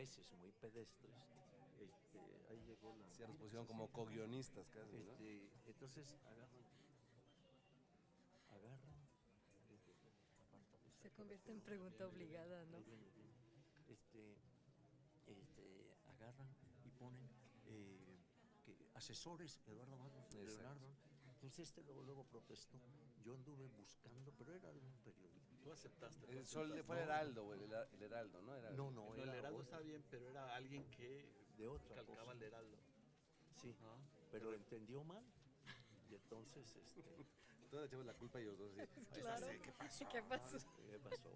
veces muy pedestres, ahí llegó la... Sí, nos pusieron como co-guionistas casi, ¿no? Entonces agarran, Se convierte en pregunta obligada, ¿no? ahí viene, agarran y ponen asesores, Eduardo Matos, Leonardo. Entonces luego protestó. Yo anduve buscando, pero era de un periódico. Tú aceptaste. El Sol fue el Heraldo, güey, el Heraldo, ¿no? Era No, No, el era Heraldo otro, está bien, pero era alguien que de otra calcaba cosa. el Heraldo. Sí, Ah, pero entendió mal. Y entonces, Todos echamos la culpa y los dos. Sí. Claro. ¿Qué pasó? ¿Qué pasó? ¿qué pasó?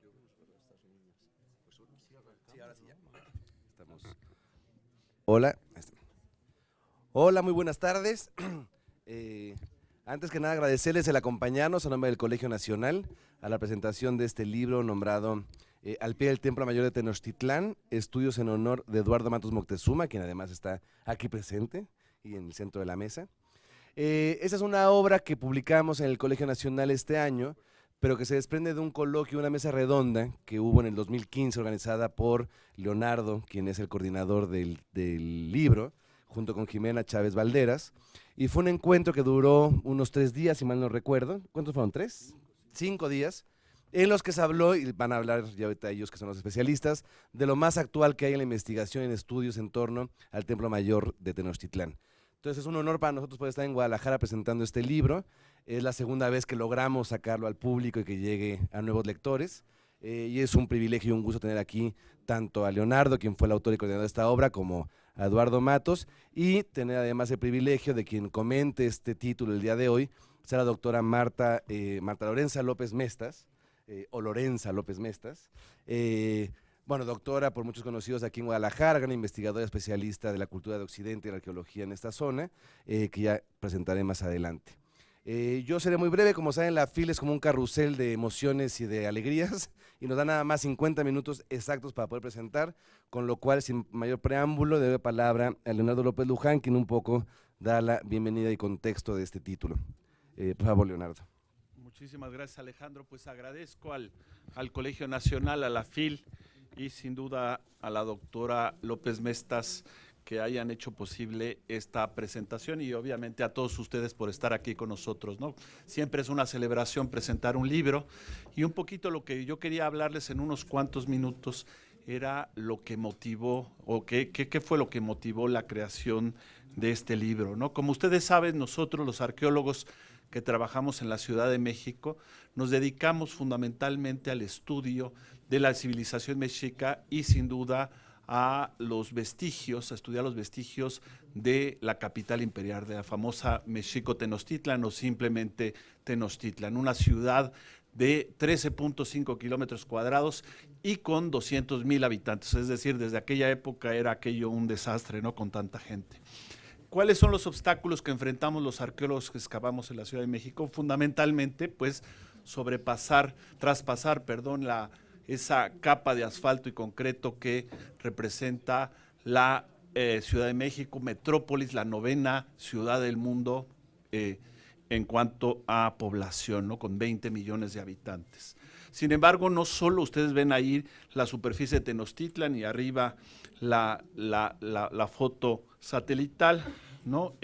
Yo busco a estas niñas. Pues ahora sí arrancamos. Sí, ahora sí ya. ¿no? Estamos. Hola. Hola, muy buenas tardes. Antes que nada agradecerles el acompañarnos a nombre del Colegio Nacional a la presentación de este libro nombrado Al pie del Templo Mayor de Tenochtitlán, estudios en honor de Eduardo Matos Moctezuma, quien además está aquí presente y en el centro de la mesa. Esta es una obra que publicamos en el Colegio Nacional este año, pero que se desprende de un coloquio, una mesa redonda que hubo en el 2015 organizada por Leonardo, quien es el coordinador del libro, junto con Jimena Chávez Valderas, y fue un encuentro que duró unos 3 días, si mal no recuerdo. ¿Cuántos fueron? ¿3? 5 días, en los que se habló, y van a hablar ya ahorita ellos que son los especialistas, de lo más actual que hay en la investigación y en estudios en torno al Templo Mayor de Tenochtitlán. Entonces es un honor para nosotros poder estar en Guadalajara presentando este libro. Es la segunda vez que logramos sacarlo al público y que llegue a nuevos lectores. Y es un privilegio y un gusto tener aquí tanto a Leonardo, quien fue el autor y coordinador de esta obra, como a Eduardo Matos, y tener además el privilegio de quien comente este título el día de hoy, será la doctora Marta Lorenza López Mestas, o Lorenza López Mestas. Bueno, doctora por muchos conocidos aquí en Guadalajara, gran investigadora especialista de la cultura de Occidente y la arqueología en esta zona, que ya presentaré más adelante. Yo seré muy breve, como saben, la fila es como un carrusel de emociones y de alegrías, y nos da nada más 50 minutos exactos para poder presentar, con lo cual, sin mayor preámbulo, doy palabra a Leonardo López Luján, quien un poco da la bienvenida y contexto de este título. Por favor, Leonardo. muchísimas gracias, Alejandro. Pues agradezco al Colegio Nacional, a la FIL y sin duda a la doctora López Mestas que hayan hecho posible esta presentación y obviamente a todos ustedes por estar aquí con nosotros, ¿no? Siempre es una celebración presentar un libro y un poquito lo que yo quería hablarles en unos cuantos minutos era lo que motivó o qué fue lo que motivó la creación de este libro, ¿no? Como ustedes saben, nosotros los arqueólogos que trabajamos en la Ciudad de México nos dedicamos fundamentalmente al estudio de la civilización mexica y sin duda a los vestigios, a estudiar los vestigios de la capital imperial, de la famosa Mexico Tenochtitlan o simplemente Tenochtitlan, una ciudad de 13.5 kilómetros cuadrados y con 200,000 habitantes, es decir, desde aquella época era aquello un desastre, ¿no? Con tanta gente. ¿Cuáles son los obstáculos que enfrentamos los arqueólogos que excavamos en la Ciudad de México? Fundamentalmente, pues, traspasar, esa capa de asfalto y concreto que representa la Ciudad de México, metrópolis, la 9ª ciudad del mundo en cuanto a población, ¿no? Con 20 millones de habitantes. Sin embargo, no solo ustedes ven ahí la superficie de Tenochtitlan y arriba la foto satelital, ¿no?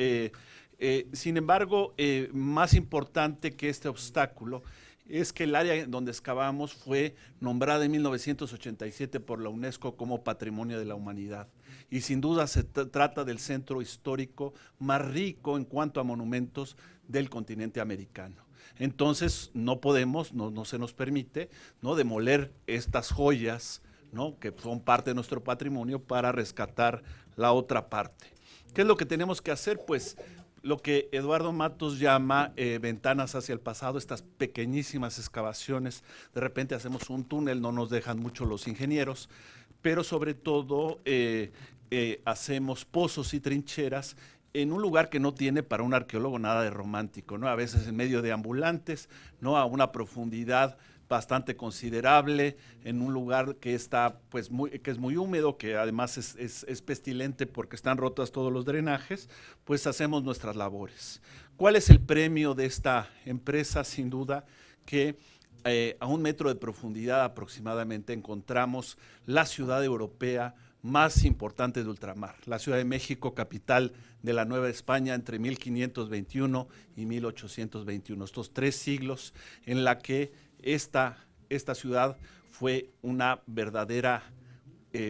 Sin embargo, más importante que este obstáculo es que el área donde excavamos fue nombrada en 1987 por la UNESCO como Patrimonio de la Humanidad. Y sin duda se trata del centro histórico más rico en cuanto a monumentos del continente americano. Entonces no podemos, no se nos permite, ¿no?, demoler estas joyas, ¿no?, que son parte de nuestro patrimonio para rescatar la otra parte. ¿Qué es lo que tenemos que hacer? Pues lo que Eduardo Matos llama ventanas hacia el pasado, estas pequeñísimas excavaciones. De repente hacemos un túnel, no nos dejan mucho los ingenieros, pero sobre todo hacemos pozos y trincheras en un lugar que no tiene para un arqueólogo nada de romántico, ¿no? A veces en medio de ambulantes, ¿no?, a una profundidad bastante considerable, en un lugar que está, pues, que es muy húmedo, que además es pestilente porque están rotas todos los drenajes, pues hacemos nuestras labores. ¿Cuál es el premio de esta empresa? Sin duda que a 1 metro de profundidad aproximadamente, encontramos la ciudad europea más importante de ultramar, la Ciudad de México, capital de la Nueva España entre 1521 y 1821, estos 3 siglos en la que esta ciudad fue una verdadera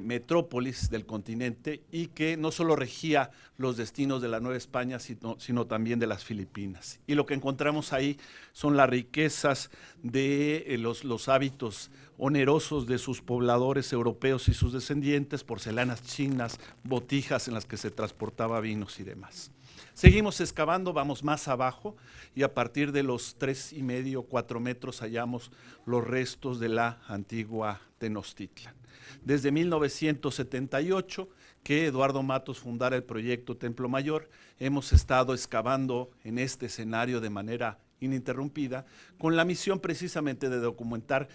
metrópolis del continente y que no solo regía los destinos de la Nueva España, sino también de las Filipinas. Y lo que encontramos ahí son las riquezas de los hábitos onerosos de sus pobladores europeos y sus descendientes, porcelanas chinas, botijas en las que se transportaba vinos y demás. Seguimos excavando, vamos más abajo y a partir de los 3,5, 4 metros hallamos los restos de la antigua Tenochtitlan. Desde 1978, que Eduardo Matos fundara el proyecto Templo Mayor, hemos estado excavando en este escenario de manera ininterrumpida, con la misión precisamente de documentar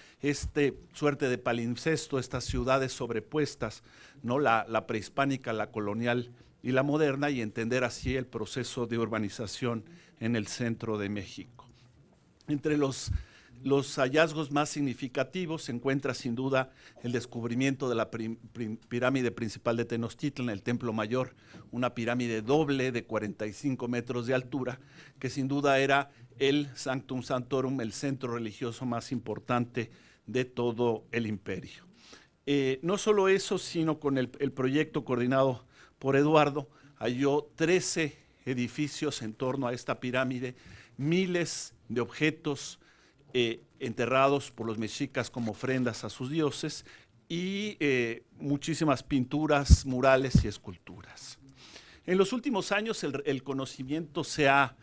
suerte de palimpsesto, estas ciudades sobrepuestas, ¿no? La prehispánica, la colonial y la moderna, y entender así el proceso de urbanización en el centro de México. Entre los hallazgos más significativos se encuentra sin duda el descubrimiento de la pirámide principal de Tenochtitlan, el Templo Mayor, una pirámide doble de 45 metros de altura, que sin duda era el Sanctum Sanctorum, el centro religioso más importante de todo el imperio. No solo eso, sino con el proyecto coordinado por Eduardo, halló 13 edificios en torno a esta pirámide, miles de objetos enterrados por los mexicas como ofrendas a sus dioses y muchísimas pinturas, murales y esculturas. En los últimos años el conocimiento se ha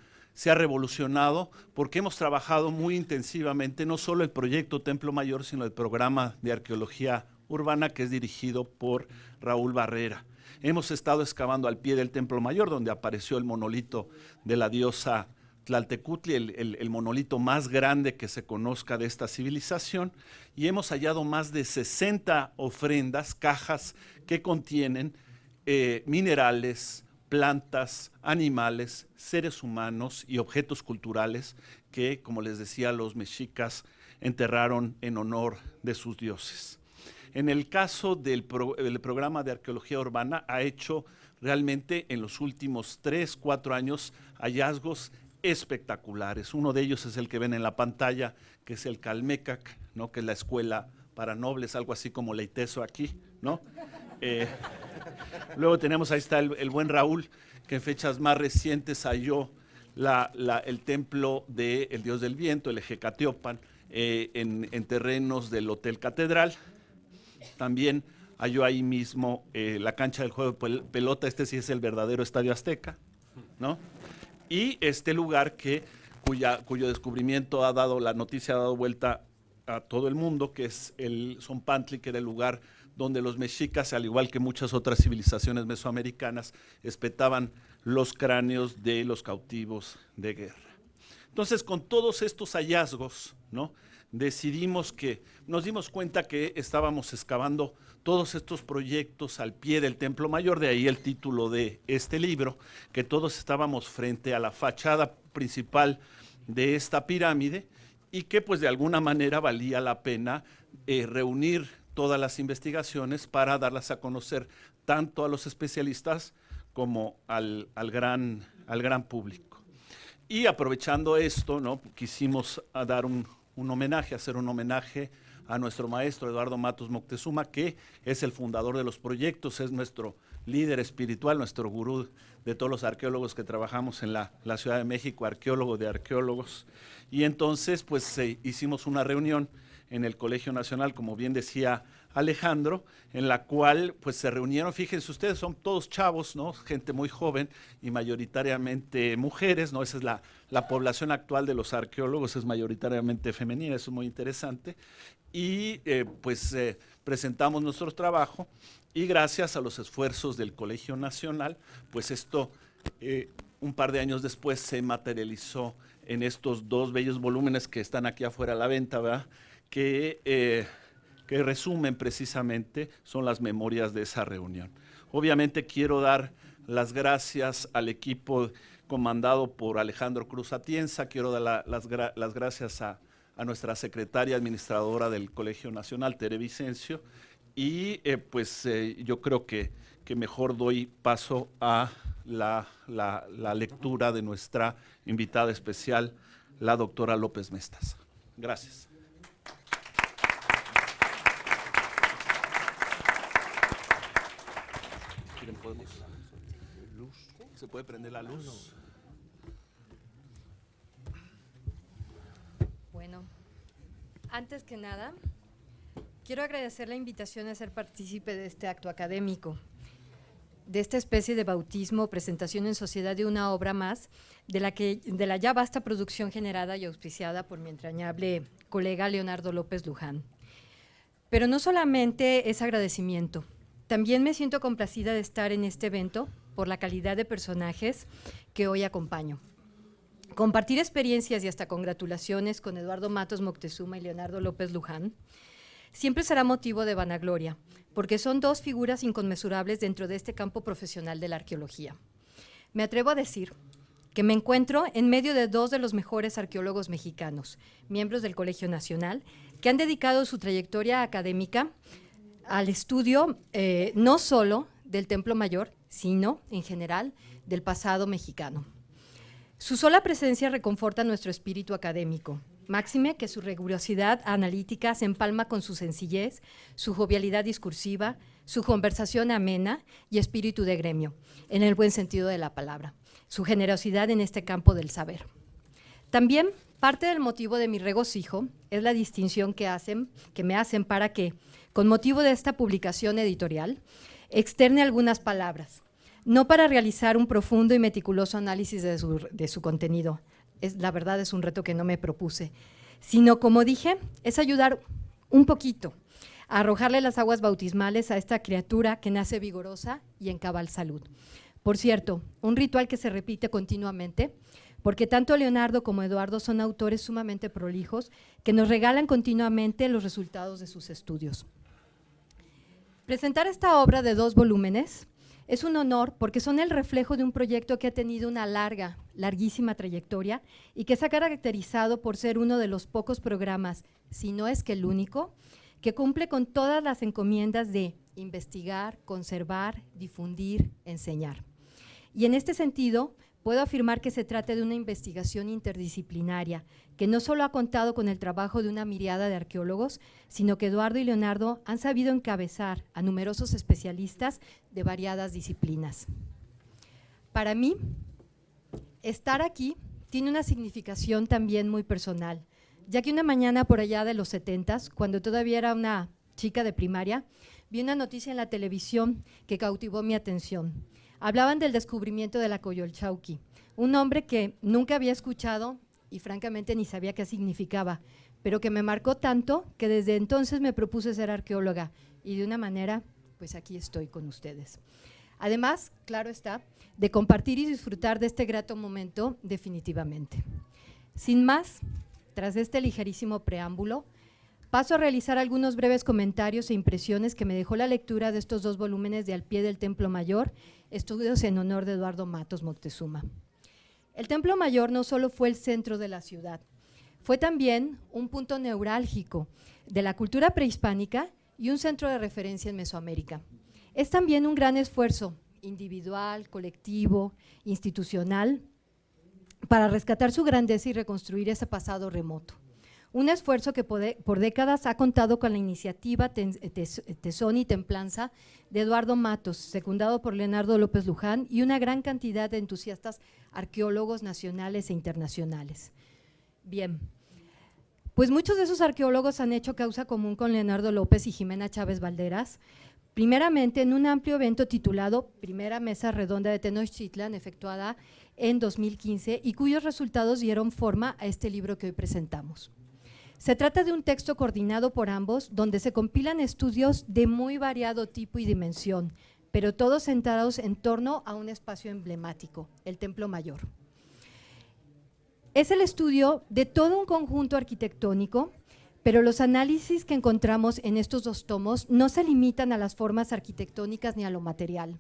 revolucionado porque hemos trabajado muy intensivamente no solo el proyecto Templo Mayor, sino el programa de arqueología urbana que es dirigido por Raúl Barrera. Hemos estado excavando al pie del Templo Mayor, donde apareció el monolito de la diosa Tlaltecutli, el monolito más grande que se conozca de esta civilización, y hemos hallado más de 60 ofrendas, cajas que contienen minerales, plantas, animales, seres humanos y objetos culturales que, como les decía, los mexicas enterraron en honor de sus dioses. En el caso del programa de arqueología urbana, ha hecho realmente en los últimos 3, 4 años hallazgos espectaculares. Uno de ellos es el que ven en la pantalla, que es el Calmecac, ¿no? Que es la escuela para nobles, algo así como Leiteso aquí, ¿no? Luego tenemos, ahí está el buen Raúl, que en fechas más recientes halló el templo del dios del viento, el Ejecatiopan, en terrenos del Hotel Catedral. También halló ahí mismo la cancha del juego de pelota, este sí es el verdadero Estadio Azteca, ¿no? Y este lugar cuyo descubrimiento la noticia ha dado vuelta a todo el mundo, que es el Zompantli, que era el lugar donde los mexicas, al igual que muchas otras civilizaciones mesoamericanas, espetaban los cráneos de los cautivos de guerra. Entonces, con todos estos hallazgos, ¿no? Nos dimos cuenta que estábamos excavando todos estos proyectos al pie del Templo Mayor, de ahí el título de este libro, que todos estábamos frente a la fachada principal de esta pirámide y que pues de alguna manera valía la pena reunir todas las investigaciones para darlas a conocer tanto a los especialistas como al gran público. Y aprovechando esto, ¿no? Quisimos dar hacer un homenaje a nuestro maestro Eduardo Matos Moctezuma, que es el fundador de los proyectos, es nuestro líder espiritual, nuestro gurú de todos los arqueólogos que trabajamos en la Ciudad de México, arqueólogo de arqueólogos. Y entonces pues hicimos una reunión en el Colegio Nacional, como bien decía Alejandro, en la cual pues se reunieron, fíjense ustedes, son todos chavos, ¿no? Gente muy joven y mayoritariamente mujeres, ¿no? Esa es la población actual de los arqueólogos, es mayoritariamente femenina, eso es muy interesante. Y presentamos nuestro trabajo y gracias a los esfuerzos del Colegio Nacional, pues esto un par de años después se materializó en estos 2 bellos volúmenes que están aquí afuera a la venta, ¿verdad? Que resumen precisamente, son las memorias de esa reunión. Obviamente quiero dar las gracias al equipo comandado por Alejandro Cruz Atienza, quiero dar las gracias a a nuestra secretaria administradora del Colegio Nacional, Tere Vicencio, y yo creo que mejor doy paso a la lectura de nuestra invitada especial, la doctora López Mestaz. Gracias. ¿Se puede prender la luz? Bueno, antes que nada, quiero agradecer la invitación a ser partícipe de este acto académico, de esta especie de bautismo o presentación en sociedad de una obra más, de la ya vasta producción generada y auspiciada por mi entrañable colega Leonardo López Luján. Pero no solamente es agradecimiento, también me siento complacida de estar en este evento por la calidad de personajes que hoy acompaño. Compartir experiencias y hasta congratulaciones con Eduardo Matos Moctezuma y Leonardo López Luján siempre será motivo de vanagloria, porque son dos figuras inconmensurables dentro de este campo profesional de la arqueología. Me atrevo a decir que me encuentro en medio de dos de los mejores arqueólogos mexicanos, miembros del Colegio Nacional, que han dedicado su trayectoria académica al estudio no solo del Templo Mayor, sino, en general, del pasado mexicano. Su sola presencia reconforta nuestro espíritu académico, máxime que su rigurosidad analítica se empalma con su sencillez, su jovialidad discursiva, su conversación amena y espíritu de gremio, en el buen sentido de la palabra, su generosidad en este campo del saber. También parte del motivo de mi regocijo es la distinción que me hacen para que, con motivo de esta publicación editorial, externe algunas palabras, no para realizar un profundo y meticuloso análisis de su contenido, la verdad es un reto que no me propuse, sino, como dije, es ayudar un poquito a arrojarle las aguas bautismales a esta criatura que nace vigorosa y en cabal salud. Por cierto, un ritual que se repite continuamente, porque tanto Leonardo como Eduardo son autores sumamente prolijos que nos regalan continuamente los resultados de sus estudios. Presentar esta obra de 2 volúmenes es un honor porque son el reflejo de un proyecto que ha tenido una larguísima trayectoria y que se ha caracterizado por ser uno de los pocos programas, si no es que el único, que cumple con todas las encomiendas de investigar, conservar, difundir, enseñar. Y en este sentido, puedo afirmar que se trata de una investigación interdisciplinaria, que no solo ha contado con el trabajo de una miriada de arqueólogos, sino que Eduardo y Leonardo han sabido encabezar a numerosos especialistas de variadas disciplinas. Para mí, estar aquí tiene una significación también muy personal, ya que una mañana por allá de los 70s, cuando todavía era una chica de primaria, vi una noticia en la televisión que cautivó mi atención. Hablaban del descubrimiento de la Coyolxauhqui, un nombre que nunca había escuchado y francamente ni sabía qué significaba, pero que me marcó tanto que desde entonces me propuse ser arqueóloga y de una manera, pues aquí estoy con ustedes. Además, claro está, de compartir y disfrutar de este grato momento definitivamente. Sin más, tras este ligerísimo preámbulo, paso a realizar algunos breves comentarios e impresiones que me dejó la lectura de estos 2 volúmenes de Al pie del Templo Mayor, estudios en honor de Eduardo Matos Moctezuma. El Templo Mayor no solo fue el centro de la ciudad, fue también un punto neurálgico de la cultura prehispánica y un centro de referencia en Mesoamérica. Es también un gran esfuerzo individual, colectivo, institucional, para rescatar su grandeza y reconstruir ese pasado remoto. Un esfuerzo que por décadas ha contado con la iniciativa, tesón y templanza de Eduardo Matos, secundado por Leonardo López Luján y una gran cantidad de entusiastas arqueólogos nacionales e internacionales. Bien, pues muchos de esos arqueólogos han hecho causa común con Leonardo López y Jimena Chávez Valderas, primeramente en un amplio evento titulado Primera Mesa Redonda de Tenochtitlan, efectuada en 2015 y cuyos resultados dieron forma a este libro que hoy presentamos. Se trata de un texto coordinado por ambos, donde se compilan estudios de muy variado tipo y dimensión, pero todos centrados en torno a un espacio emblemático, el Templo Mayor. Es el estudio de todo un conjunto arquitectónico, pero los análisis que encontramos en estos 2 tomos no se limitan a las formas arquitectónicas ni a lo material.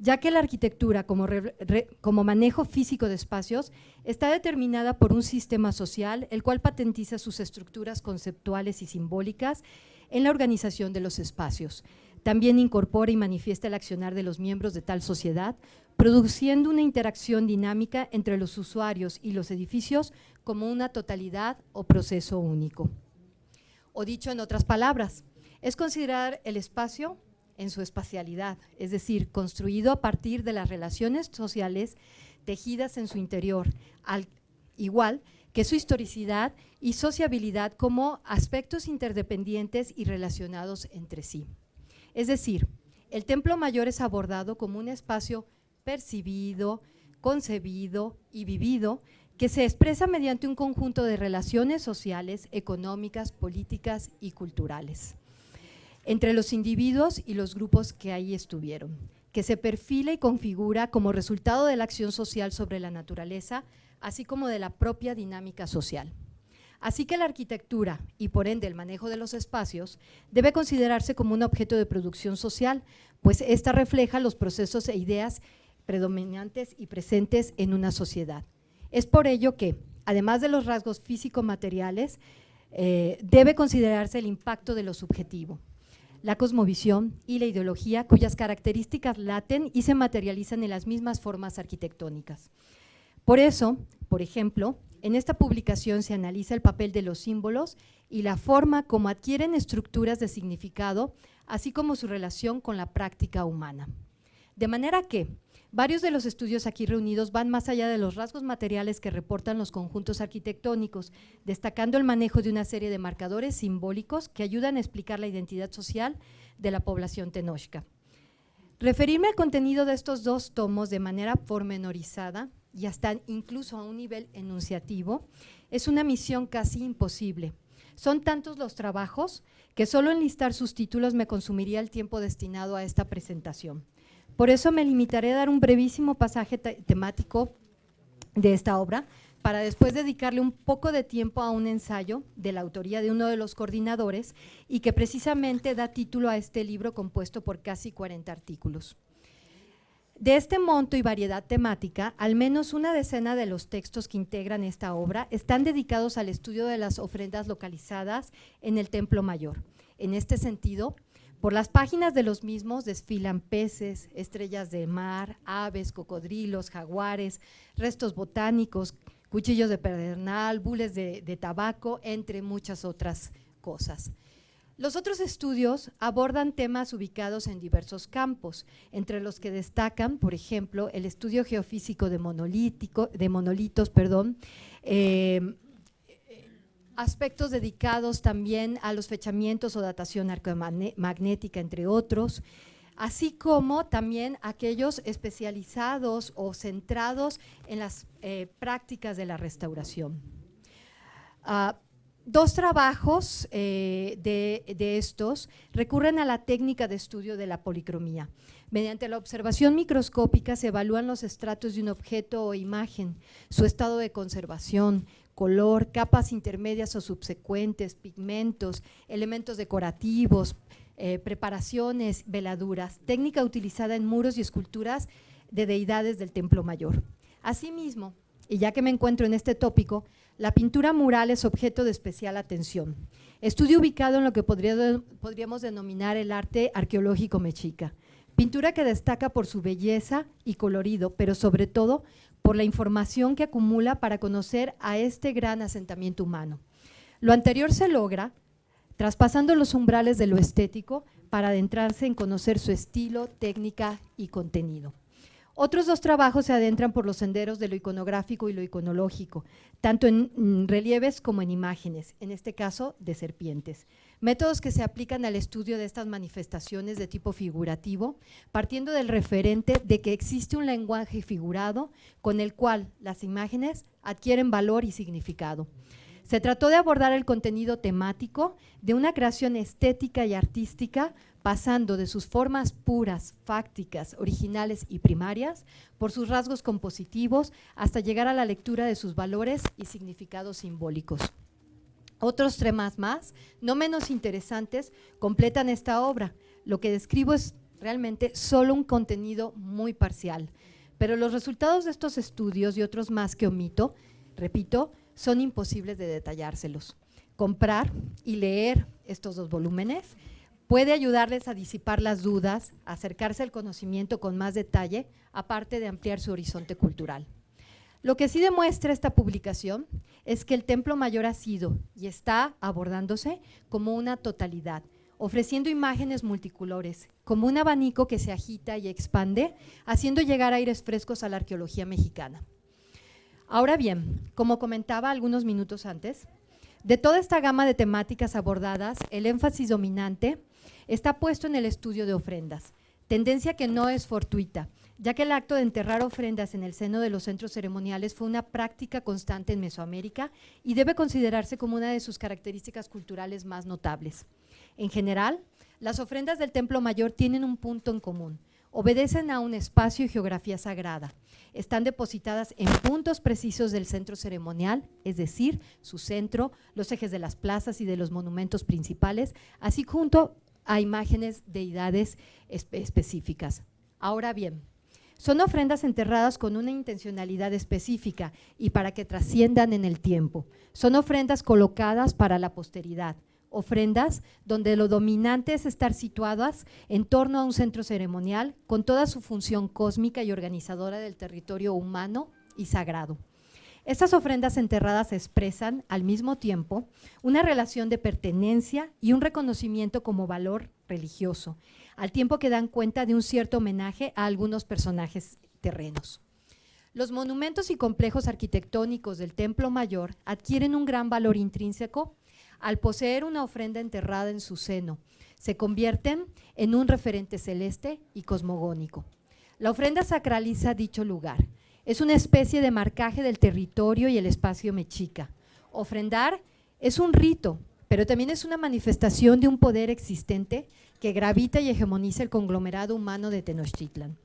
ya que la arquitectura como manejo físico de espacios está determinada por un sistema social, el cual patentiza sus estructuras conceptuales y simbólicas en la organización de los espacios. También incorpora y manifiesta el accionar de los miembros de tal sociedad, produciendo una interacción dinámica entre los usuarios y los edificios como una totalidad o proceso único. O dicho en otras palabras, es considerar el espacio en su espacialidad, es decir, construido a partir de las relaciones sociales tejidas en su interior, al igual que su historicidad y sociabilidad como aspectos interdependientes y relacionados entre sí. Es decir, el Templo Mayor es abordado como un espacio percibido, concebido y vivido que se expresa mediante un conjunto de relaciones sociales, económicas, políticas y culturales entre los individuos y los grupos que ahí estuvieron, que se perfila y configura como resultado de la acción social sobre la naturaleza, así como de la propia dinámica social. Así que la arquitectura y por ende el manejo de los espacios debe considerarse como un objeto de producción social, pues ésta refleja los procesos e ideas predominantes y presentes en una sociedad. Es por ello que, además de los rasgos físico-materiales, debe considerarse el impacto de lo subjetivo, la cosmovisión y la ideología cuyas características laten y se materializan en las mismas formas arquitectónicas. Por eso, por ejemplo, en esta publicación se analiza el papel de los símbolos y la forma como adquieren estructuras de significado, así como su relación con la práctica humana. De manera que varios de los estudios aquí reunidos van más allá de los rasgos materiales que reportan los conjuntos arquitectónicos, destacando el manejo de una serie de marcadores simbólicos que ayudan a explicar la identidad social de la población tenochca. Referirme al contenido de estos dos tomos de manera pormenorizada y hasta incluso a un nivel enunciativo es una misión casi imposible. Son tantos los trabajos que solo enlistar sus títulos me consumiría el tiempo destinado a esta presentación. Por eso me limitaré a dar un brevísimo pasaje temático de esta obra, para después dedicarle un poco de tiempo a un ensayo de la autoría de uno de los coordinadores y que precisamente da título a este libro compuesto por casi 40 artículos. De este monto y variedad temática, al menos una decena de los textos que integran esta obra están dedicados al estudio de las ofrendas localizadas en el Templo Mayor. En este sentido, por las páginas de los mismos desfilan peces, estrellas de mar, aves, cocodrilos, jaguares, restos botánicos, cuchillos de pedernal, bules de tabaco, entre muchas otras cosas. Los otros estudios abordan temas ubicados en diversos campos, entre los que destacan, por ejemplo, el estudio geofísico de monolitos, aspectos dedicados también a los fechamientos o datación arqueomagnética, entre otros, así como también aquellos especializados o centrados en las prácticas de la restauración. Dos trabajos de estos recurren a la técnica de estudio de la policromía. Mediante la observación microscópica se evalúan los estratos de un objeto o imagen, su estado de conservación, color, capas intermedias o subsecuentes, pigmentos, elementos decorativos, preparaciones, veladuras, técnica utilizada en muros y esculturas de deidades del Templo Mayor. Asimismo, y ya que me encuentro en este tópico, la pintura mural es objeto de especial atención. Estudio ubicado en lo que podríamos denominar el arte arqueológico mexica. Pintura que destaca por su belleza y colorido, pero sobre todo por la información que acumula para conocer a este gran asentamiento humano. Lo anterior se logra traspasando los umbrales de lo estético para adentrarse en conocer su estilo, técnica y contenido. Otros dos trabajos se adentran por los senderos de lo iconográfico y lo iconológico, tanto en relieves como en imágenes, en este caso de serpientes. Métodos que se aplican al estudio de estas manifestaciones de tipo figurativo, partiendo del referente de que existe un lenguaje figurado con el cual las imágenes adquieren valor y significado. Se trató de abordar el contenido temático de una creación estética y artística, pasando de sus formas puras, fácticas, originales y primarias, por sus rasgos compositivos, hasta llegar a la lectura de sus valores y significados simbólicos. Otros temas más, no menos interesantes, completan esta obra. Lo que describo es realmente solo un contenido muy parcial. Pero los resultados de estos estudios y otros más que omito, repito, son imposibles de detallárselos. Comprar y leer estos 2 volúmenes puede ayudarles a disipar las dudas, a acercarse al conocimiento con más detalle, aparte de ampliar su horizonte cultural. Lo que sí demuestra esta publicación es que el Templo Mayor ha sido y está abordándose como una totalidad, ofreciendo imágenes multicolores, como un abanico que se agita y expande, haciendo llegar aires frescos a la arqueología mexicana. Ahora bien, como comentaba algunos minutos antes, de toda esta gama de temáticas abordadas, el énfasis dominante está puesto en el estudio de ofrendas, tendencia que no es fortuita, ya que el acto de enterrar ofrendas en el seno de los centros ceremoniales fue una práctica constante en Mesoamérica y debe considerarse como una de sus características culturales más notables. En general, las ofrendas del Templo Mayor tienen un punto en común: obedecen a un espacio y geografía sagrada. Están depositadas en puntos precisos del centro ceremonial, es decir, su centro, los ejes de las plazas y de los monumentos principales, así junto a imágenes de deidades específicas. Ahora bien, son ofrendas enterradas con una intencionalidad específica y para que trasciendan en el tiempo. Son ofrendas colocadas para la posteridad, ofrendas donde lo dominante es estar situadas en torno a un centro ceremonial con toda su función cósmica y organizadora del territorio humano y sagrado. Estas ofrendas enterradas expresan al mismo tiempo una relación de pertenencia y un reconocimiento como valor religioso, al tiempo que dan cuenta de un cierto homenaje a algunos personajes terrenos. Los monumentos y complejos arquitectónicos del Templo Mayor adquieren un gran valor intrínseco al poseer una ofrenda enterrada en su seno. Se convierten en un referente celeste y cosmogónico. La ofrenda sacraliza dicho lugar. Es una especie de marcaje del territorio y el espacio mexica. Ofrendar es un rito, pero también es una manifestación de un poder existente que gravita y hegemoniza el conglomerado humano de Tenochtitlan.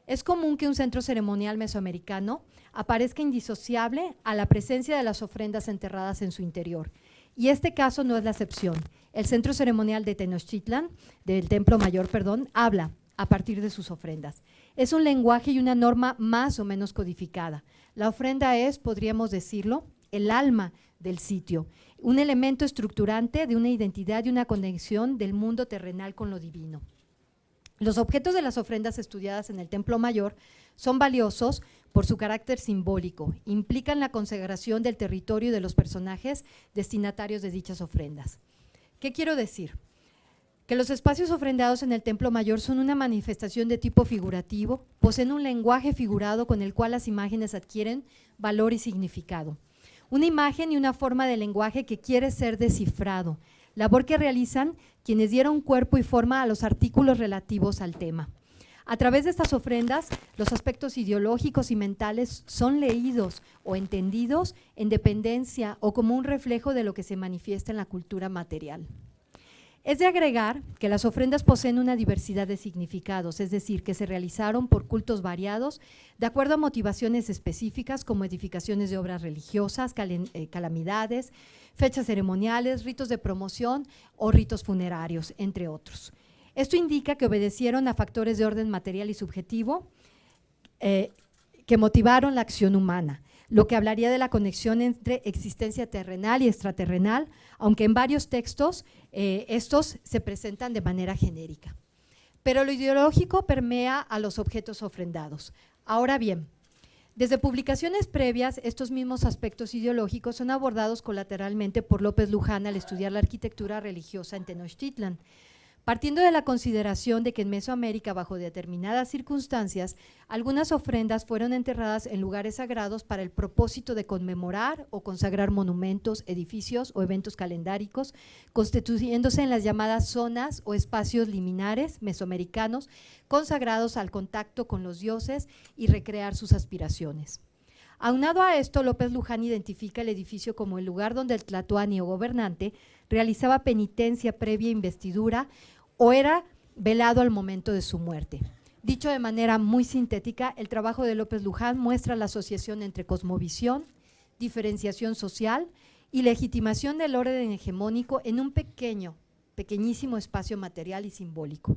Es común que un centro ceremonial mesoamericano aparezca indisociable a la presencia de las ofrendas enterradas en su interior. Y este caso no es la excepción. El centro ceremonial de Tenochtitlan, del Templo Mayor, habla a partir de sus ofrendas. Es un lenguaje y una norma más o menos codificada. La ofrenda es, podríamos decirlo, el alma del sitio, un elemento estructurante de una identidad y una conexión del mundo terrenal con lo divino. Los objetos de las ofrendas estudiadas en el Templo Mayor son valiosos por su carácter simbólico, implican la consagración del territorio y de los personajes destinatarios de dichas ofrendas. ¿Qué quiero decir? Que los espacios ofrendados en el Templo Mayor son una manifestación de tipo figurativo, poseen un lenguaje figurado con el cual las imágenes adquieren valor y significado. Una imagen y una forma de lenguaje que quiere ser descifrado, labor que realizan quienes dieron cuerpo y forma a los artículos relativos al tema. A través de estas ofrendas, los aspectos ideológicos y mentales son leídos o entendidos en dependencia o como un reflejo de lo que se manifiesta en la cultura material. Es de agregar que las ofrendas poseen una diversidad de significados, es decir, que se realizaron por cultos variados de acuerdo a motivaciones específicas como edificaciones de obras religiosas, calamidades, fechas ceremoniales, ritos de promoción o ritos funerarios, entre otros. Esto indica que obedecieron a factores de orden material y subjetivo que motivaron la acción humana, lo que hablaría de la conexión entre existencia terrenal y extraterrenal, aunque en varios textos estos se presentan de manera genérica. Pero lo ideológico permea a los objetos ofrendados. Ahora bien, desde publicaciones previas, estos mismos aspectos ideológicos son abordados colateralmente por López Luján al estudiar la arquitectura religiosa en Tenochtitlan. Partiendo de la consideración de que en Mesoamérica, bajo determinadas circunstancias, algunas ofrendas fueron enterradas en lugares sagrados para el propósito de conmemorar o consagrar monumentos, edificios o eventos calendáricos, constituyéndose en las llamadas zonas o espacios liminares mesoamericanos consagrados al contacto con los dioses y recrear sus aspiraciones. Aunado a esto, López Luján identifica el edificio como el lugar donde el tlatoani o gobernante realizaba penitencia previa investidura o era velado al momento de su muerte. Dicho de manera muy sintética, el trabajo de López Luján muestra la asociación entre cosmovisión, diferenciación social y legitimación del orden hegemónico en un pequeñísimo espacio material y simbólico.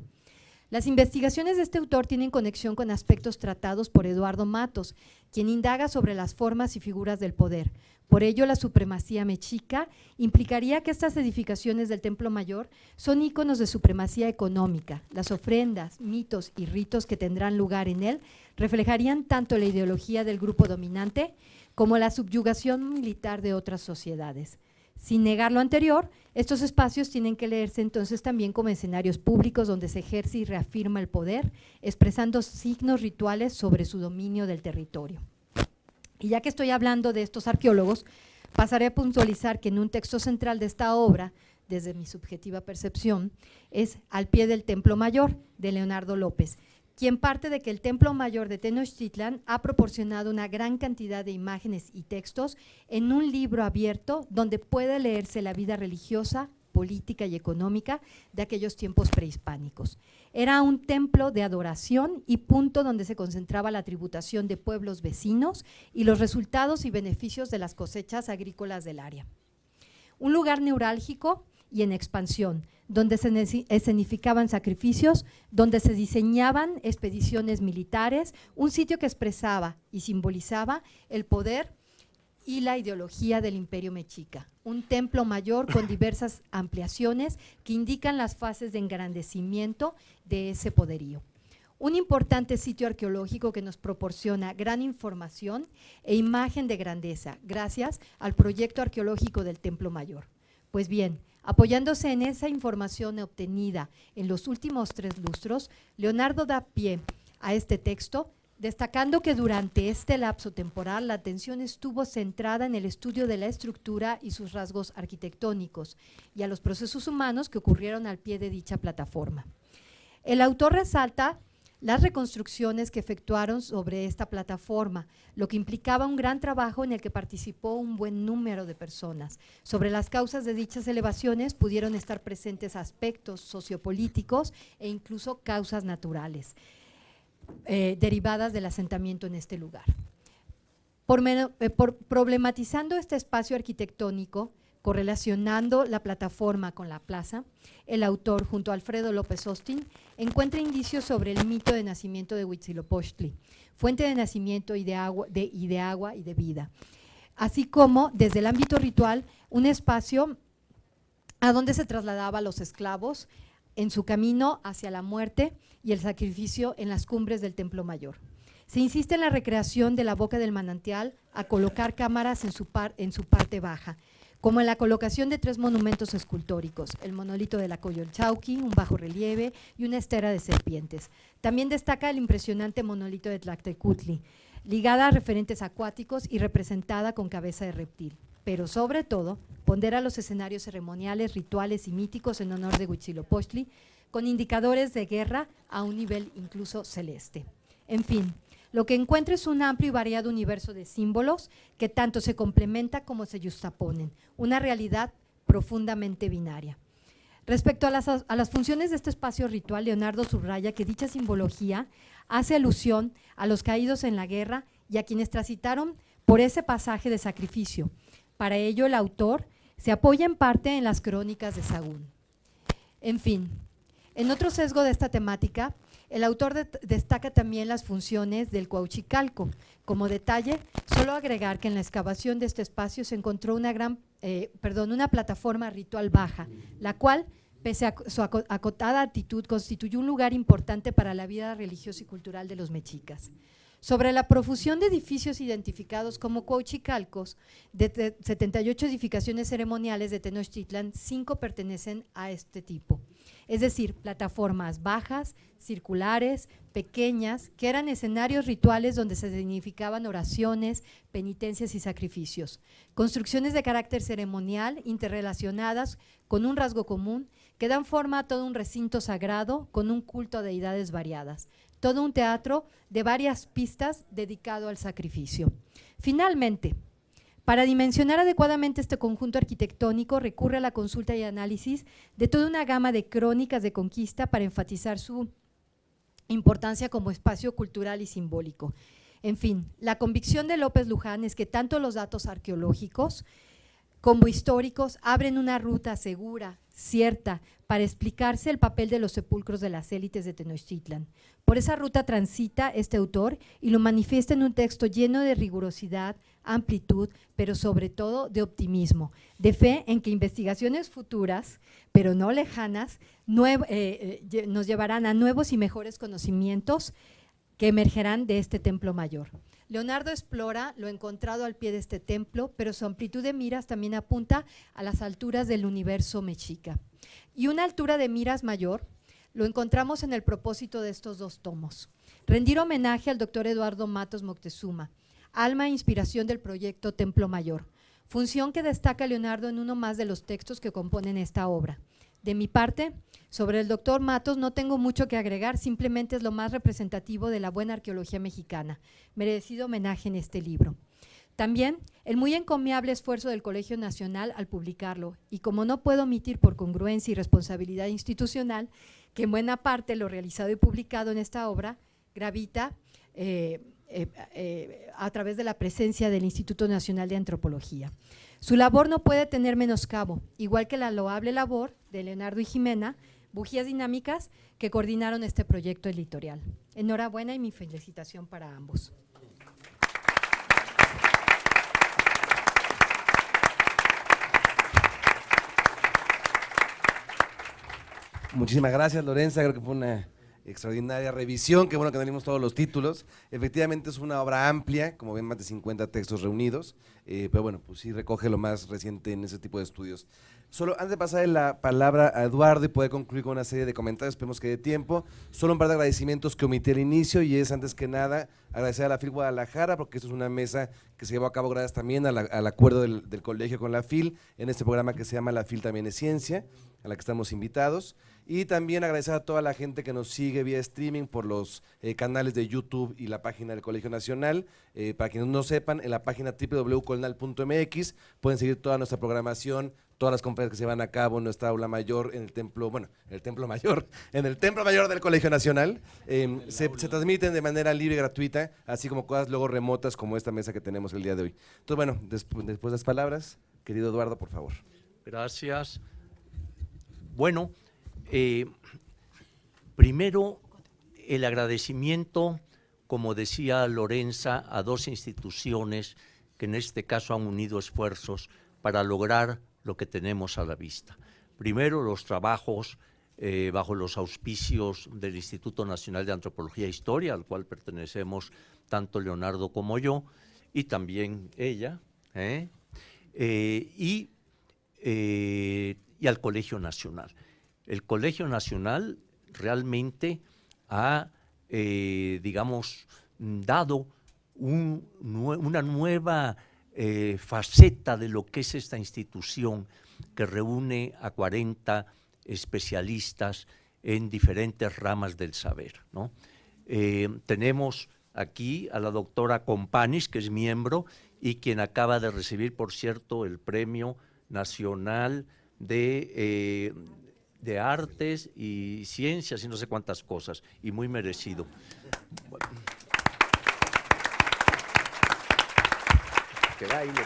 Las investigaciones de este autor tienen conexión con aspectos tratados por Eduardo Matos, quien indaga sobre las formas y figuras del poder. Por ello, la supremacía mexica implicaría que estas edificaciones del Templo Mayor son íconos de supremacía económica. Las ofrendas, mitos y ritos que tendrán lugar en él reflejarían tanto la ideología del grupo dominante como la subyugación militar de otras sociedades. Sin negar lo anterior, estos espacios tienen que leerse entonces también como escenarios públicos donde se ejerce y reafirma el poder, expresando signos rituales sobre su dominio del territorio. Y ya que estoy hablando de estos arqueólogos, pasaré a puntualizar que en un texto central de esta obra, desde mi subjetiva percepción, es Al pie del Templo Mayor, de Leonardo López, quien parte de que el Templo Mayor de Tenochtitlan ha proporcionado una gran cantidad de imágenes y textos en un libro abierto donde puede leerse la vida religiosa, política y económica de aquellos tiempos prehispánicos. Era un templo de adoración y punto donde se concentraba la tributación de pueblos vecinos y los resultados y beneficios de las cosechas agrícolas del área. Un lugar neurálgico y en expansión, donde se escenificaban sacrificios, donde se diseñaban expediciones militares, un sitio que expresaba y simbolizaba el poder y la ideología del Imperio Mexica. Un templo mayor con diversas ampliaciones que indican las fases de engrandecimiento de ese poderío. Un importante sitio arqueológico que nos proporciona gran información e imagen de grandeza, gracias al proyecto arqueológico del Templo Mayor. Pues bien, apoyándose en esa información obtenida en los últimos 3 lustros, Leonardo da pie a este texto, destacando que durante este lapso temporal la atención estuvo centrada en el estudio de la estructura y sus rasgos arquitectónicos y a los procesos humanos que ocurrieron al pie de dicha plataforma. El autor resalta las reconstrucciones que efectuaron sobre esta plataforma, lo que implicaba un gran trabajo en el que participó un buen número de personas. Sobre las causas de dichas elevaciones pudieron estar presentes aspectos sociopolíticos e incluso causas naturales derivadas del asentamiento en este lugar. Problematizando este espacio arquitectónico, correlacionando la plataforma con la plaza, el autor, junto a Alfredo López Austin, encuentra indicios sobre el mito de nacimiento de Huitzilopochtli, fuente de nacimiento y de agua y de vida, así como, desde el ámbito ritual, un espacio a donde se trasladaba a los esclavos en su camino hacia la muerte y el sacrificio en las cumbres del Templo Mayor. Se insiste en la recreación de la boca del manantial a colocar cámaras en su parte baja, como en la colocación de 3 monumentos escultóricos, el monolito de la Coyolxauhqui, un bajorrelieve y una estera de serpientes. También destaca el impresionante monolito de Tlachtecutli, ligada a referentes acuáticos y representada con cabeza de reptil. Pero sobre todo, pondera los escenarios ceremoniales, rituales y míticos en honor de Huitzilopochtli, con indicadores de guerra a un nivel incluso celeste. En fin, lo que encuentra es un amplio y variado universo de símbolos que tanto se complementan como se yuxtaponen, una realidad profundamente binaria. Respecto a las funciones de este espacio ritual, Leonardo subraya que dicha simbología hace alusión a los caídos en la guerra y a quienes transitaron por ese pasaje de sacrificio. Para ello, el autor se apoya en parte en las crónicas de Sahagún. En fin, en otro sesgo de esta temática, el autor destaca también las funciones del Cuauhchicalco. Como detalle, solo agregar que en la excavación de este espacio se encontró una plataforma ritual baja, la cual, pese a su acotada actitud, constituyó un lugar importante para la vida religiosa y cultural de los mexicas. Sobre la profusión de edificios identificados como Cuauhchicalcos, de 78 edificaciones ceremoniales de Tenochtitlan, 5 pertenecen a este tipo. Es decir, plataformas bajas, circulares, pequeñas, que eran escenarios rituales donde se significaban oraciones, penitencias y sacrificios. Construcciones de carácter ceremonial interrelacionadas con un rasgo común que dan forma a todo un recinto sagrado con un culto a deidades variadas. Todo un teatro de varias pistas dedicado al sacrificio. Finalmente, para dimensionar adecuadamente este conjunto arquitectónico, recurre a la consulta y análisis de toda una gama de crónicas de conquista para enfatizar su importancia como espacio cultural y simbólico. En fin, la convicción de López Luján es que tanto los datos arqueológicos como históricos, abren una ruta segura, cierta, para explicarse el papel de los sepulcros de las élites de Tenochtitlan. Por esa ruta transita este autor y lo manifiesta en un texto lleno de rigurosidad, amplitud, pero sobre todo de optimismo, de fe en que investigaciones futuras, pero no lejanas, nos llevarán a nuevos y mejores conocimientos que emergerán de este templo mayor. Leonardo explora lo encontrado al pie de este templo, pero su amplitud de miras también apunta a las alturas del universo mexica. Y una altura de miras mayor lo encontramos en el propósito de estos dos tomos. Rendir homenaje al doctor Eduardo Matos Moctezuma, alma e inspiración del proyecto Templo Mayor, función que destaca Leonardo en uno más de los textos que componen esta obra. De mi parte, sobre el doctor Matos no tengo mucho que agregar, simplemente es lo más representativo de la buena arqueología mexicana, merecido homenaje en este libro. También el muy encomiable esfuerzo del Colegio Nacional al publicarlo, y como no puedo omitir por congruencia y responsabilidad institucional, que en buena parte lo realizado y publicado en esta obra gravita a través de la presencia del Instituto Nacional de Antropología. Su labor no puede tener menoscabo, igual que la loable labor de Leonardo y Jimena, bujías dinámicas, que coordinaron este proyecto editorial. Enhorabuena y mi felicitación para ambos. Muchísimas gracias, Lorenza, creo que fue una extraordinaria revisión, qué bueno que tenemos todos los títulos. Efectivamente es una obra amplia, como ven, más de 50 textos reunidos, pero bueno, pues sí recoge lo más reciente en ese tipo de estudios. Solo antes de pasar la palabra a Eduardo y poder concluir con una serie de comentarios, esperemos que dé tiempo, solo un par de agradecimientos que omití al inicio, y es antes que nada agradecer a la FIL Guadalajara, porque esto es una mesa que se llevó a cabo gracias también al acuerdo del colegio con la FIL, en este programa que se llama La FIL también es ciencia, a la que estamos invitados. Y también agradecer a toda la gente que nos sigue vía streaming por los canales de YouTube y la página del Colegio Nacional. Para quienes no sepan, en la página www.colnal.mx pueden seguir toda nuestra programación, todas las conferencias que se van a cabo en nuestra aula mayor, en el templo, bueno, en el templo mayor del Colegio Nacional. Se transmiten de manera libre y gratuita, así como cosas luego remotas como esta mesa que tenemos el día de hoy. Entonces, bueno, después de las palabras, querido Eduardo, por favor. Gracias. Bueno, primero el agradecimiento, como decía Lorenza, a dos instituciones que en este caso han unido esfuerzos para lograr lo que tenemos a la vista. Primero, los trabajos bajo los auspicios del Instituto Nacional de Antropología e Historia, al cual pertenecemos tanto Leonardo como yo, y también ella, y al Colegio Nacional. El Colegio Nacional realmente ha, digamos, dado una nueva faceta de lo que es esta institución que reúne a 40 especialistas en diferentes ramas del saber, ¿no? Tenemos aquí a la doctora Companys, que es miembro y quien acaba de recibir, por cierto, el Premio Nacional de Artes y Ciencias y no sé cuántas cosas, y muy merecido. Bueno. Que baile.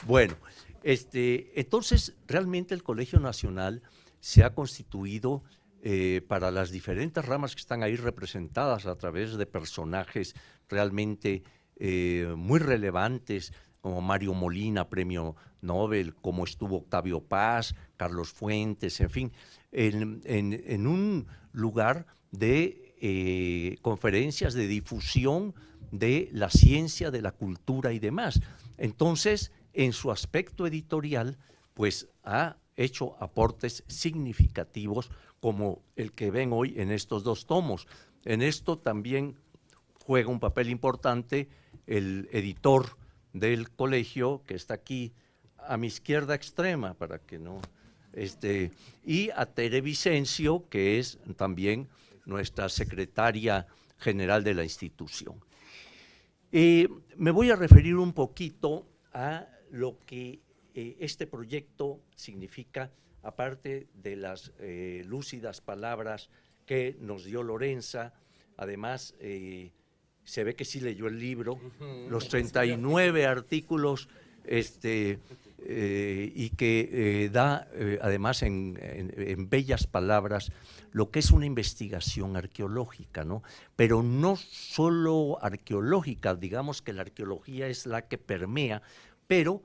Bueno, entonces realmente el Colegio Nacional se ha constituido para las diferentes ramas que están ahí representadas a través de personajes realmente muy relevantes, como Mario Molina, premio Nobel, como estuvo Octavio Paz, Carlos Fuentes, en fin, en un lugar de conferencias, de difusión de la ciencia, de la cultura y demás. Entonces, en su aspecto editorial, pues ha hecho aportes significativos como el que ven hoy en estos dos tomos. En esto también juega un papel importante el editor del colegio, que está aquí a mi izquierda extrema, para que no… y a Tere Vicencio, que es también nuestra secretaria general de la institución. Me voy a referir un poquito a lo que este proyecto significa, aparte de las lúcidas palabras que nos dio Lorenza. Además, se ve que sí leyó el libro, los 39 artículos y que da, además, en bellas palabras, lo que es una investigación arqueológica, ¿no? Pero no solo arqueológica, digamos que la arqueología es la que permea, pero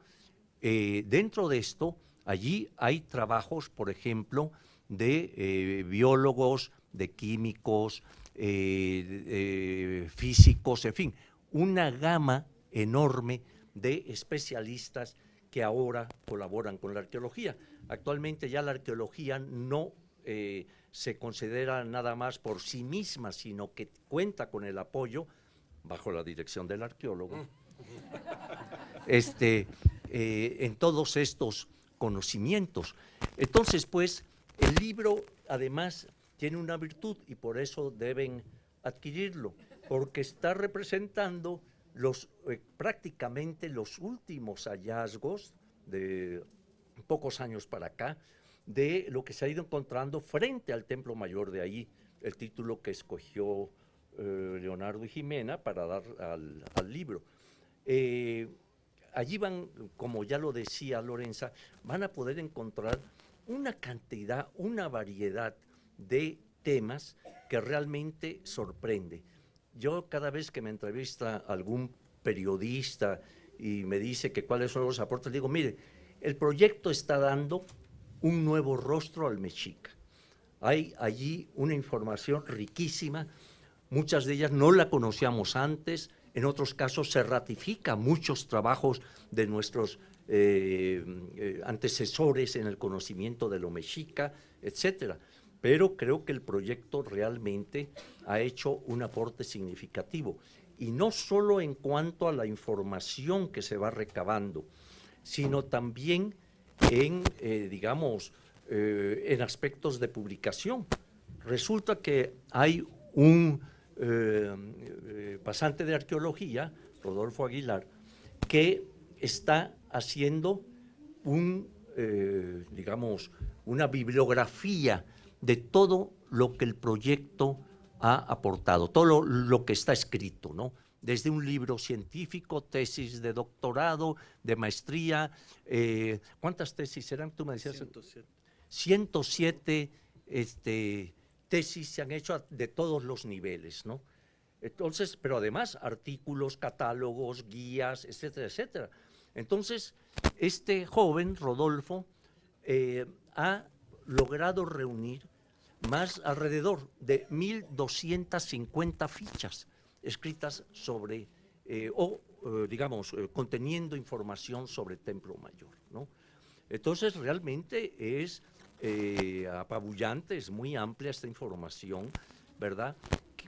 dentro de esto, allí hay trabajos, por ejemplo, de biólogos, de químicos, físicos, en fin, una gama enorme de especialistas que ahora colaboran con la arqueología. Actualmente ya la arqueología no se considera nada más por sí misma, sino que cuenta con el apoyo, bajo la dirección del arqueólogo, en todos estos conocimientos. Entonces, pues, el libro además tiene una virtud y por eso deben adquirirlo, porque está representando prácticamente los últimos hallazgos de pocos años para acá, de lo que se ha ido encontrando frente al Templo Mayor, de ahí el título que escogió Leonardo y Jimena para dar al libro. Allí van, como ya lo decía Lorenza, van a poder encontrar una cantidad, una variedad de temas que realmente sorprende. Yo cada vez que me entrevista algún periodista y me dice que cuáles son los aportes, digo, mire, el proyecto está dando un nuevo rostro al Mexica. Hay allí una información riquísima, muchas de ellas no la conocíamos antes, en otros casos se ratifica muchos trabajos de nuestros antecesores en el conocimiento de lo mexica, etcétera. Pero creo que el proyecto realmente ha hecho un aporte significativo, y no solo en cuanto a la información que se va recabando, sino también en, en aspectos de publicación. Resulta que hay un pasante de arqueología, Rodolfo Aguilar, que está haciendo una bibliografía de todo lo que el proyecto ha aportado, todo lo que está escrito, ¿no? Desde un libro científico, tesis de doctorado, de maestría. ¿Cuántas tesis eran? Tú me decías. 107. 107 tesis se han hecho de todos los niveles, ¿no? Entonces, pero además artículos, catálogos, guías, etcétera, etcétera. Entonces, este joven, Rodolfo, ha logrado reunir alrededor de 1.250 fichas escritas sobre, conteniendo información sobre Templo Mayor, ¿no? Entonces, realmente es apabullante, es muy amplia esta información, ¿verdad?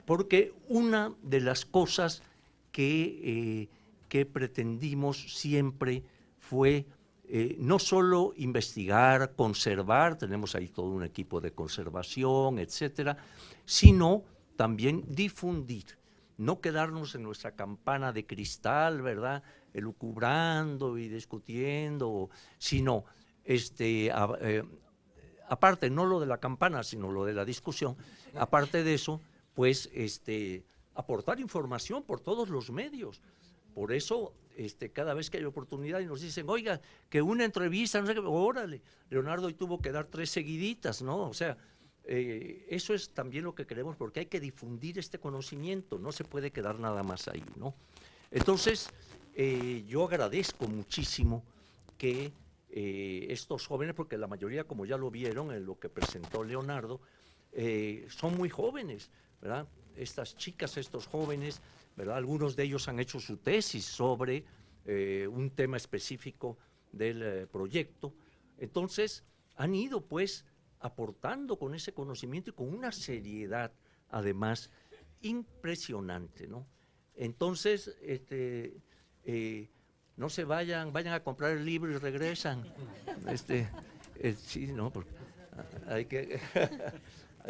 Porque una de las cosas que pretendimos siempre fue no solo investigar, conservar, tenemos ahí todo un equipo de conservación, etcétera, sino también difundir, no quedarnos en nuestra campana de cristal, ¿verdad?, elucubrando y discutiendo, sino, aparte, no lo de la campana, sino lo de la discusión, aparte de eso, pues, aportar información por todos los medios. Por eso, cada vez que hay oportunidad y nos dicen, oiga, que una entrevista, no sé qué, órale, Leonardo hoy tuvo que dar 3 seguiditas, ¿no? O sea, eso es también lo que queremos, porque hay que difundir este conocimiento, no se puede quedar nada más ahí, ¿no? Entonces, yo agradezco muchísimo que estos jóvenes, porque la mayoría, como ya lo vieron en lo que presentó Leonardo, son muy jóvenes, ¿verdad? Estas chicas, estos jóvenes, ¿verdad? Algunos de ellos han hecho su tesis sobre un tema específico del proyecto. Entonces, han ido, pues, aportando con ese conocimiento y con una seriedad, además, impresionante, ¿no? Entonces, no se vayan a comprar el libro y regresan. Sí, ¿no? Porque hay que...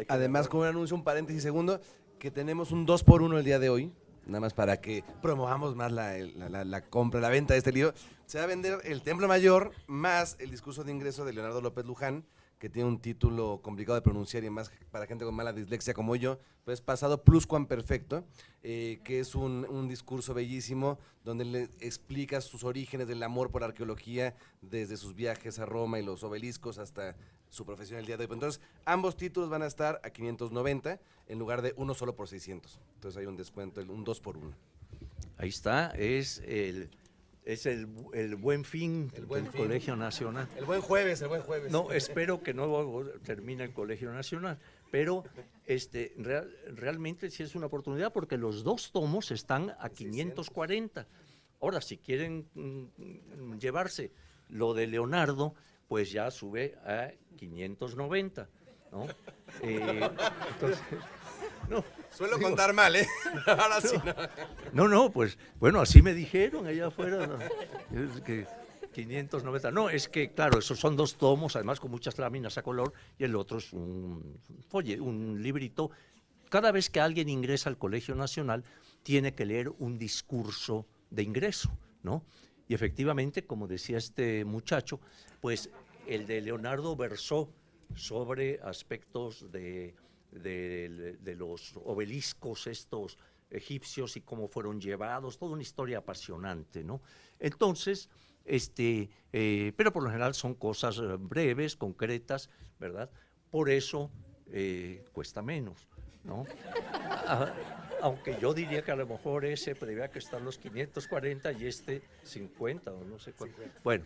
Además, como un anuncio, un paréntesis segundo, que tenemos un 2x1 el día de hoy, nada más para que promovamos más la compra, la venta de este libro. Se va a vender el Templo Mayor más el discurso de ingreso de Leonardo López Luján, que tiene un título complicado de pronunciar y más para gente con mala dislexia como yo, pues Pasado Pluscuamperfecto, que es un discurso bellísimo donde le explica sus orígenes del amor por la arqueología, desde sus viajes a Roma y los obeliscos hasta su profesión el día de hoy. Entonces, ambos títulos van a estar a 590 en lugar de uno solo por 600. Entonces hay un descuento, un 2 por 1. Ahí está, es el buen fin El Buen del Fin. Colegio Nacional. El buen jueves, el buen jueves. No, espero que no termine el Colegio Nacional, pero realmente sí es una oportunidad porque los 2 tomos están a 540. Ahora, si quieren llevarse lo de Leonardo, pues ya sube a 590, ¿no? Entonces, no. Suelo contar mal, ¿eh? Ahora sí no. No, pues, bueno, así me dijeron allá afuera, ¿no? Es que 590, no, es que, claro, esos son 2 tomos, además con muchas láminas a color, y el otro es un librito. Cada vez que alguien ingresa al Colegio Nacional, tiene que leer un discurso de ingreso, ¿no? Y efectivamente, como decía este muchacho, pues el de Leonardo versó sobre aspectos de los obeliscos estos egipcios y cómo fueron llevados, toda una historia apasionante, ¿no? Entonces, pero por lo general son cosas breves, concretas, ¿verdad? Por eso cuesta menos, ¿no? Aunque yo diría que a lo mejor ese debía que estar los 540 y 50 o no sé cuánto. Bueno,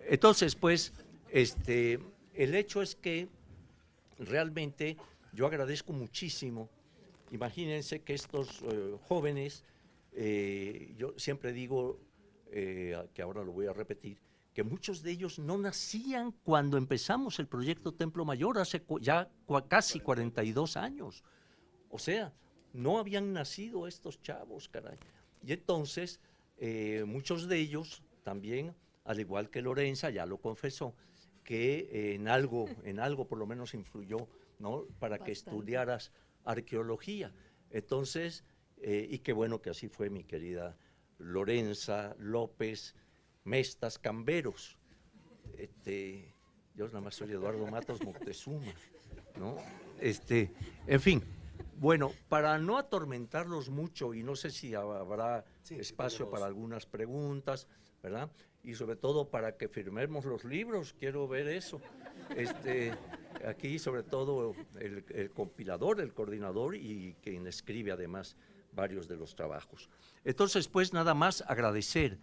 entonces pues el hecho es que realmente yo agradezco muchísimo. Imagínense que estos jóvenes, yo siempre digo, que ahora lo voy a repetir, que muchos de ellos no nacían cuando empezamos el proyecto Templo Mayor, hace ya casi 42 años. O sea, no habían nacido estos chavos, caray. Y entonces, muchos de ellos también, al igual que Lorenza, ya lo confesó, que en algo por lo menos influyó, ¿no? Para que estudiaras arqueología. Entonces, y qué bueno que así fue mi querida Lorenza López Mestas Camberos. Yo nada más soy Eduardo Matos Moctezuma, ¿no? En fin, bueno, para no atormentarlos mucho y no sé si habrá espacio para algunas preguntas, ¿verdad? Y sobre todo para que firmemos los libros, quiero ver eso. Aquí sobre todo el compilador, el coordinador y quien escribe además varios de los trabajos. Entonces, pues nada más agradecer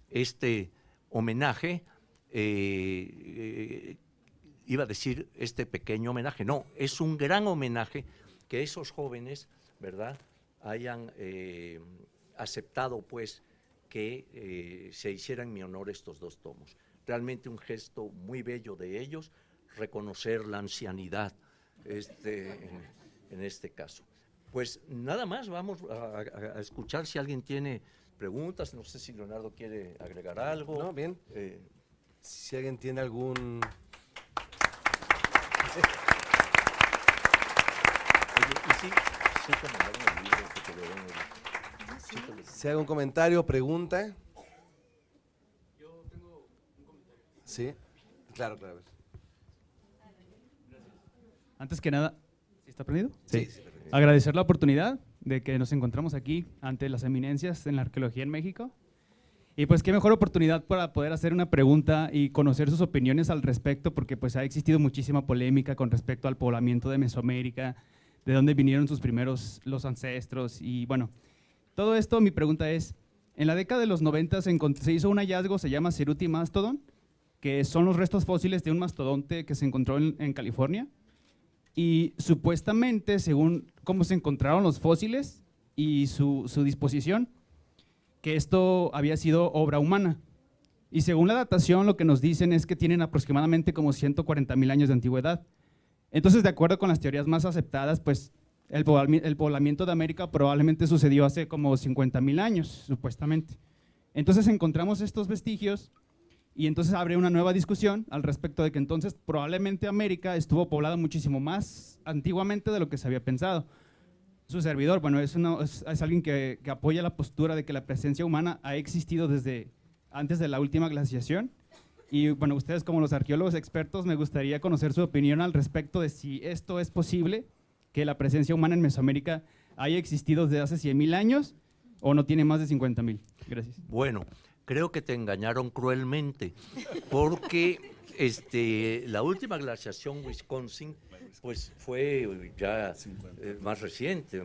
este homenaje, iba a decir este pequeño homenaje, no, es un gran homenaje que esos jóvenes, ¿verdad?, hayan aceptado pues que se hicieran en mi honor estos 2 tomos. Realmente un gesto muy bello de ellos, reconocer la ancianidad en este caso. Pues nada más, vamos a escuchar si alguien tiene preguntas, no sé si Leonardo quiere agregar algo. No, bien. Si alguien tiene algún... Oye, y sí te mandaron el libro que te lo den. Si hay algún comentario, pregunta. Yo tengo un comentario. Sí, claro. Antes que nada, ¿sí está prendido? Sí. Agradecer la oportunidad de que nos encontramos aquí ante las eminencias en la arqueología en México. Y pues qué mejor oportunidad para poder hacer una pregunta y conocer sus opiniones al respecto, porque pues ha existido muchísima polémica con respecto al poblamiento de Mesoamérica, de dónde vinieron los ancestros y bueno, todo esto. Mi pregunta es, en la década de los 90 se hizo un hallazgo, se llama Ceruti Mastodon, que son los restos fósiles de un mastodonte que se encontró en California. Y supuestamente, según cómo se encontraron los fósiles y su disposición, que esto había sido obra humana. Y según la datación, lo que nos dicen es que tienen aproximadamente como 140,000 años de antigüedad. Entonces, de acuerdo con las teorías más aceptadas, pues el poblamiento de América probablemente sucedió hace como 50,000 años, supuestamente. Entonces encontramos estos vestigios y entonces abre una nueva discusión al respecto de que entonces probablemente América estuvo poblada muchísimo más antiguamente de lo que se había pensado. Su servidor, bueno, es alguien que apoya la postura de que la presencia humana ha existido desde antes de la última glaciación Y bueno, ustedes como los arqueólogos expertos, me gustaría conocer su opinión al respecto de si esto es posible, que la presencia humana en Mesoamérica haya existido desde hace 100.000 años o no tiene más de 50.000. Gracias. Bueno, creo que te engañaron cruelmente, porque la última glaciación Wisconsin pues fue ya más reciente,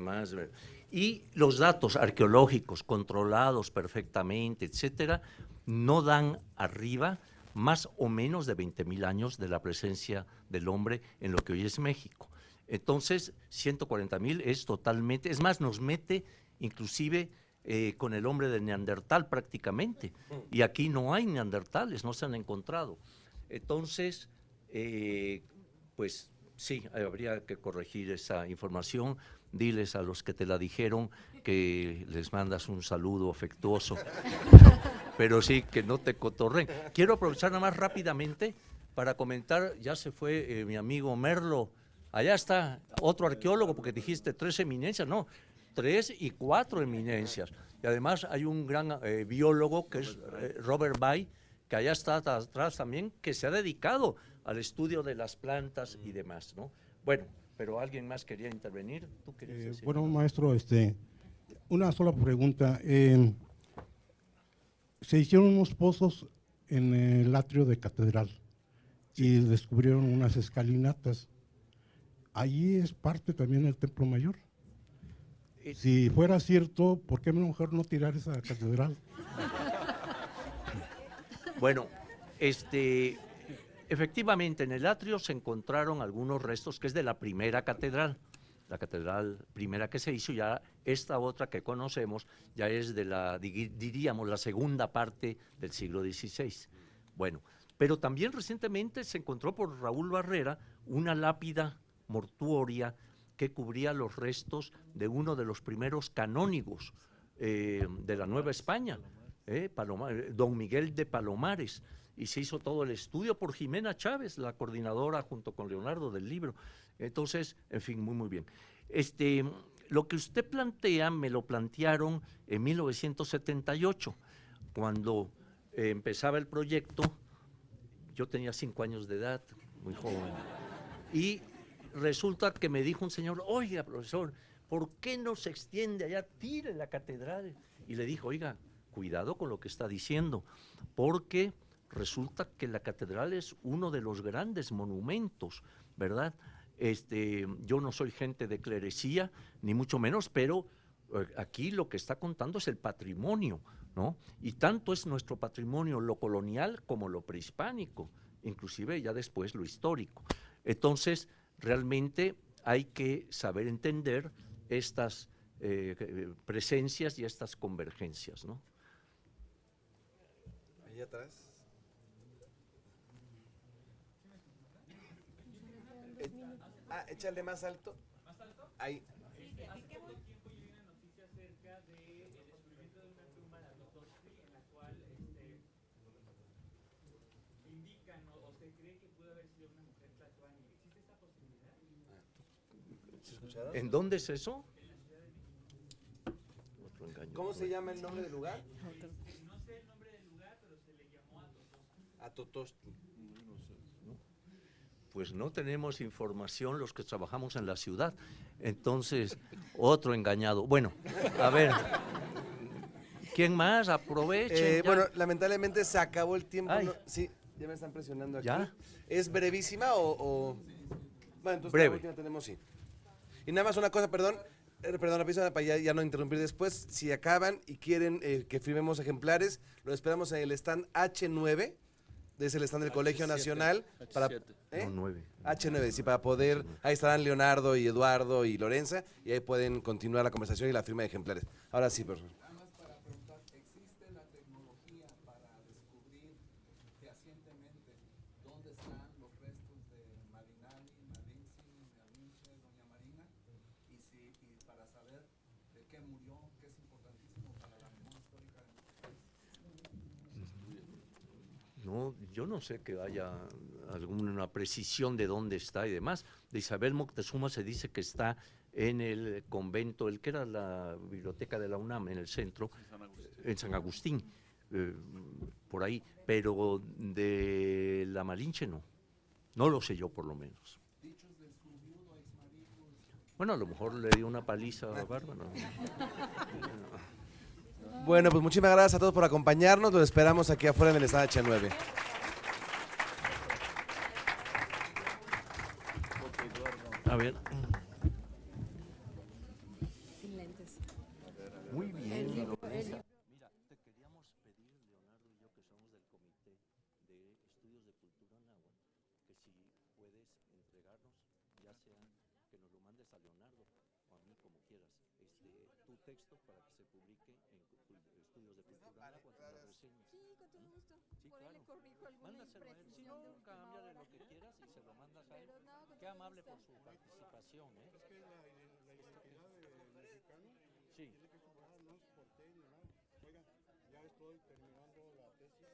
y los datos arqueológicos controlados perfectamente, etcétera, no dan arriba más o menos de 20.000 años de la presencia del hombre en lo que hoy es México. Entonces, 140.000 es totalmente, es más, nos mete inclusive con el hombre de Neandertal prácticamente, y aquí no hay neandertales, no se han encontrado. Entonces, pues sí, habría que corregir esa información. Diles a los que te la dijeron que les mandas un saludo afectuoso, pero sí, que no te cotorren. Quiero aprovechar nada más rápidamente para comentar, ya se fue mi amigo Merlo, allá está otro arqueólogo, porque dijiste 3 eminencias, no, 3 y 4 eminencias. Y además hay un gran biólogo que es Robert Bay, que allá está atrás también, que se ha dedicado al estudio de las plantas y demás, ¿no? Bueno, pero alguien más quería intervenir. ¿Tú querías decir? Bueno, maestro, una sola pregunta. Se hicieron unos pozos en el atrio de catedral y descubrieron unas escalinatas. Allí es parte también del Templo Mayor. Si fuera cierto, ¿por qué mejor no tirar esa catedral? Bueno, efectivamente, en el atrio se encontraron algunos restos que es de la primera catedral, la catedral primera que se hizo. Ya esta otra que conocemos ya es de diríamos, la segunda parte del siglo XVI. Bueno, pero también recientemente se encontró por Raúl Barrera una lápida mortuoria que cubría los restos de uno de los primeros canónigos de la Nueva España, don Miguel de Palomares. Y se hizo todo el estudio por Jimena Chávez, la coordinadora junto con Leonardo del libro. Entonces, en fin, muy bien. Lo que usted plantea, me lo plantearon en 1978, cuando empezaba el proyecto. Yo tenía 5 años de edad, muy joven. Y resulta que me dijo un señor, oiga, profesor, ¿por qué no se extiende allá? Tire la catedral. Y le dijo, oiga, cuidado con lo que está diciendo, porque resulta que la catedral es uno de los grandes monumentos, ¿verdad? Yo no soy gente de clerecía, ni mucho menos, pero aquí lo que está contando es el patrimonio, ¿no? Y tanto es nuestro patrimonio lo colonial como lo prehispánico, inclusive ya después lo histórico. Entonces, realmente hay que saber entender estas presencias y estas convergencias, ¿no? Ahí atrás. Échale más alto. ¿Más alto? Ahí. ¿Hace cuánto tiempo yo vi una noticia acerca del descubrimiento de una tumba de Atotoxtli en la cual indican o se cree que pudo haber sido una mujer tlatoani? ¿Existe esa posibilidad? ¿Se escucharon? ¿En dónde es eso? Otro engaño. ¿Cómo se llama el nombre del lugar? No sé el nombre del lugar, pero se le llamó Atotoxtli. Atotoxtli. Pues no tenemos información los que trabajamos en la ciudad. Entonces, otro engañado. Bueno, a ver, ¿quién más? Aprovechen. Bueno, lamentablemente se acabó el tiempo. Ay. ¿No? Sí, ya me están presionando aquí. ¿Ya? ¿Es brevísima o...? Bueno, entonces Breve. la última tenemos, sí. Y nada más una cosa, perdón, para ya no interrumpir después. Si acaban y quieren que firmemos ejemplares, lo esperamos en el stand H9, es el stand del Colegio Nacional. Para, No, 9. H9, sí, para poder, ahí estarán Leonardo y Eduardo y Lorenza, y ahí pueden continuar la conversación y la firma de ejemplares. Ahora sí, por favor. Nada más para preguntar, ¿existe la tecnología para descubrir fehacientemente dónde están los restos de Malinali, Malinzi, Malinche, Doña Marina? Y para saber de qué murió, que es importantísimo para la memoria histórica de nuestro país. No, yo no sé que haya alguna precisión de dónde está y demás. De Isabel Moctezuma se dice que está en el convento, el que era la biblioteca de la UNAM, en el centro, en San Agustín. por ahí, pero de la Malinche no. No lo sé yo, por lo menos. Bueno, a lo mejor le dio una paliza a Bárbara. Bueno, pues muchísimas gracias a todos por acompañarnos. Los esperamos aquí afuera en el Estadio H9. A ver. Sin lentes. Muy bien. Mira, Te queríamos pedir, Leonardo y yo, que somos del Comité de Estudios de Cultura Náhuatl, que si puedes entregarnos, ya sea que nos lo mandes a Leonardo o a mí, como quieras, tu texto para que se publique en Estudios de Cultura Náhuatl, las reseñas. Sí, con todo gusto. Sí, Por ahí claro. le corrijo alguna Mándaselo a él. Si imprecisión de no, última cámbiale hora. lo que quieras y se lo mandas a él. Pero no, con Qué todo amable gusto. por su participación, ¿eh? Es que la identidad mexicana Sí. tiene que sobrar, no es porteño, nada. Oigan, ya estoy terminando la tesis.